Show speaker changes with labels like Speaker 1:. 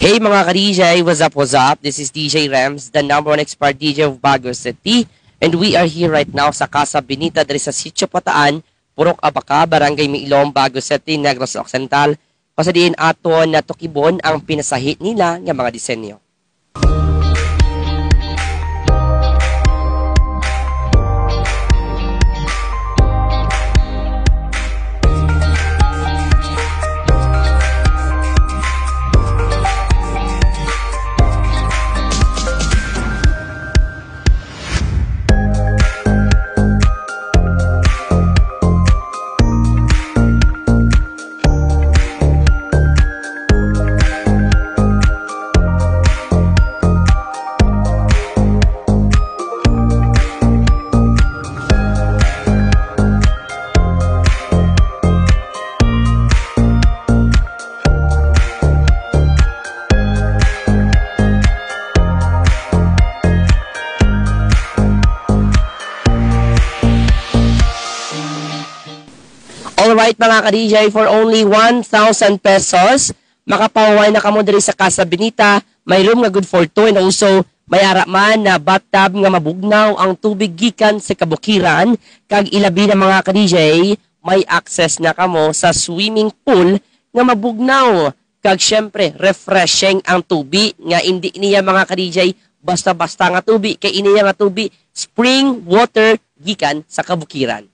Speaker 1: Hey mga ka-DJ, what's up, what's up? This is DJ Rams, the #1 expert DJ of Baguio City. And we are here right now sa Casa Benita dari sa Sitio Pataan, Purok Abaca, Barangay Miilom, Baguio City, Negros Occidental. Pasadiin aton na tukibon ang pinasahit nila ng mga disenyo. Alright mga ka-DJ, for only 1,000 pesos, makapaway na kamo diri sa Casa Benita, may room nga good for 2 and also may man na bathtub nga mabugnaw ang tubig gikan sa kabukiran, kag ilabi na mga ka-DJ, may access na kamo sa swimming pool nga mabugnaw, kag syempre refreshing ang tubig nga hindi niya mga ka-DJ basta-basta nga tubig, kay iniya nga tubig spring water gikan sa kabukiran.